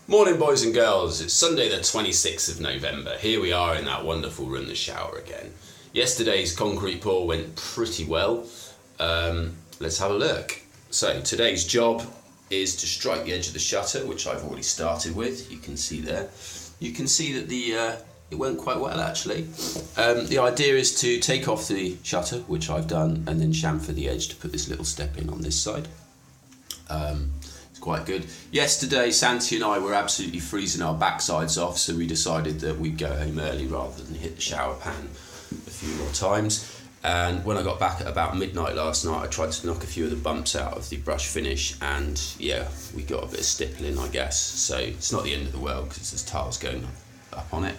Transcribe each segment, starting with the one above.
Morning boys and girls, it's Sunday the 26th of November. Here we are in that wonderful Run the Shower again. Yesterday's concrete pour went pretty well. Let's have a look. So today's job is to strike the edge of the shutter, which I've already started with. You can see there. You can see that it went quite well actually. The idea is to take off the shutter, which I've done, and then chamfer the edge to put this little step in on this side. It's quite good. Yesterday, Santi and I were absolutely freezing our backsides off, so we decided that we'd go home early rather than hit the shower pan a few more times. And when I got back at about midnight last night, I tried to knock a few of the bumps out of the brush finish, and yeah, we got a bit of stippling, I guess. So it's not the end of the world because there's tiles going up on it.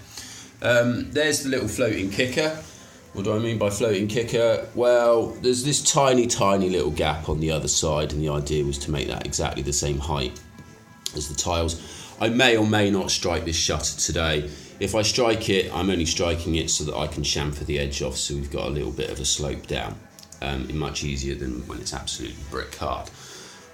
There's the little floating kicker. What do I mean by floating kicker? Well, there's this tiny little gap on the other side, and the idea was to make that exactly the same height as the tiles. I may or may not strike this shutter today. If I strike it, I'm only striking it so that I can chamfer the edge off, so we've got a little bit of a slope down. Much easier than when it's absolutely brick hard.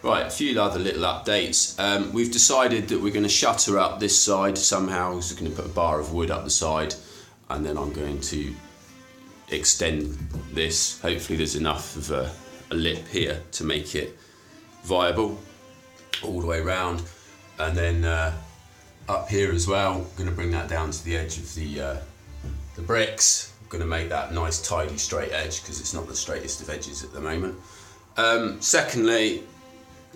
Right, a few other little updates. We've decided that we're going to shutter up this side somehow. We're going to put a bar of wood up the side, and then I'm going to extend this. Hopefully there's enough of a lip here to make it viable all the way around, and then up here as well, I'm going to bring that down to the edge of the bricks. I'm going to make that nice tidy straight edge because it's not the straightest of edges at the moment. Secondly,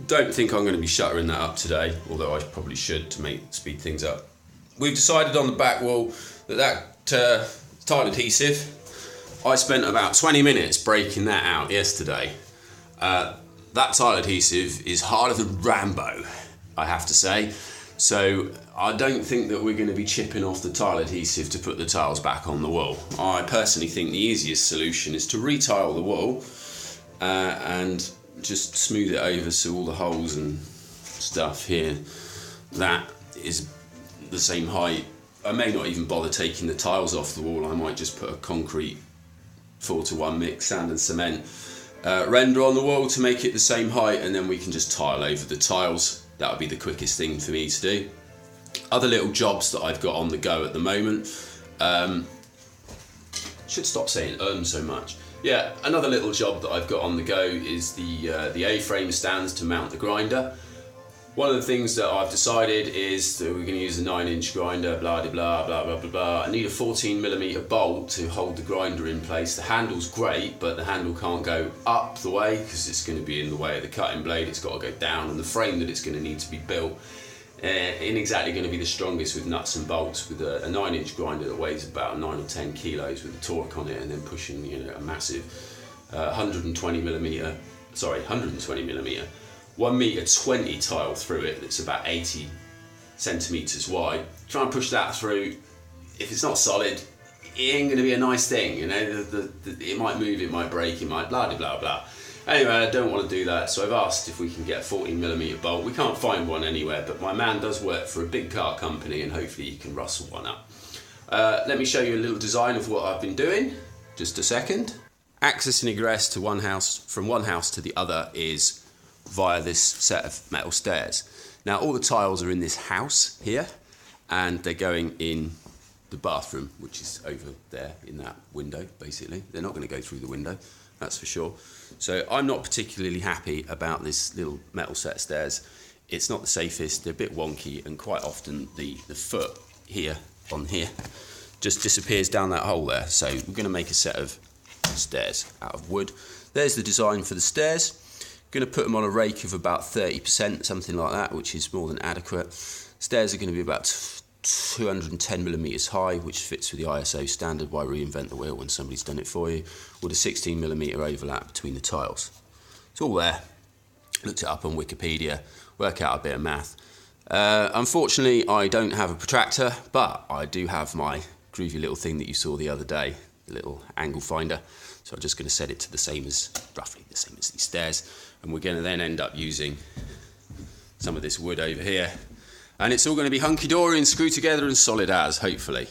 don't think I'm going to be shuttering that up today, although I probably should to speed things up. We've decided on the back wall that tile adhesive, I spent about 20 minutes breaking that out yesterday. That tile adhesive is harder than Rambo, I have to say. So I don't think that we're going to be chipping off the tile adhesive to put the tiles back on the wall. I personally think the easiest solution is to retile the wall and just smooth it over so all the holes and stuff here, that is the same height. I may not even bother taking the tiles off the wall. I might just put a concrete 4:1 mix, sand and cement render on the wall to make it the same height, and then we can just tile over the tiles. That would be the quickest thing for me to do. Other little jobs that I've got on the go at the moment. Should stop saying so much. Yeah, another little job that I've got on the go is the A-frame stands to mount the grinder. One of the things that I've decided is that we're going to use a 9-inch grinder, blah de blah, blah blah blah blah. I need a 14mm bolt to hold the grinder in place. The handle's great, but the handle can't go up the way because it's going to be in the way of the cutting blade. It's got to go down, and the frame that it's going to need to be built ain't exactly going to be the strongest with nuts and bolts. With a 9-inch grinder that weighs about 9 or 10 kilos with a torque on it, and then pushing a massive 120mm 1m20 tile through it that's about 80 centimeters wide. Try and push that through. If it's not solid, it ain't going to be a nice thing. It might move, it might break, it might blah blah blah. Anyway, I don't want to do that, so I've asked if we can get a 14mm bolt. We can't find one anywhere, but my man does work for a big car company, and hopefully he can rustle one up. Let me show you a little design of what I've been doing. Just a second. Access and egress to from one house to the other is via this set of metal stairs. Now all the tiles are in this house here, and they're going in the bathroom, which is over there in that window basically. They're not going to go through the window, that's for sure. So I'm not particularly happy about this little metal set of stairs. It's not the safest, they're a bit wonky, and quite often the foot here on here just disappears down that hole there. So we're going to make a set of stairs out of wood. There's the design for the stairs. Going to put them on a rake of about 30%, something like that, which is more than adequate. Stairs are going to be about 210mm high, which fits with the ISO standard. Why reinvent the wheel when somebody's done it for you? With a 16mm overlap between the tiles. It's all there. Looked it up on Wikipedia, work out a bit of math. Unfortunately, I don't have a protractor, but I do have my groovy little thing that you saw the other day, the little angle finder. So I'm just going to set it to roughly the same as these stairs, and we're going to then end up using some of this wood over here, and it's all going to be hunky-dory and screwed together and solid as, hopefully.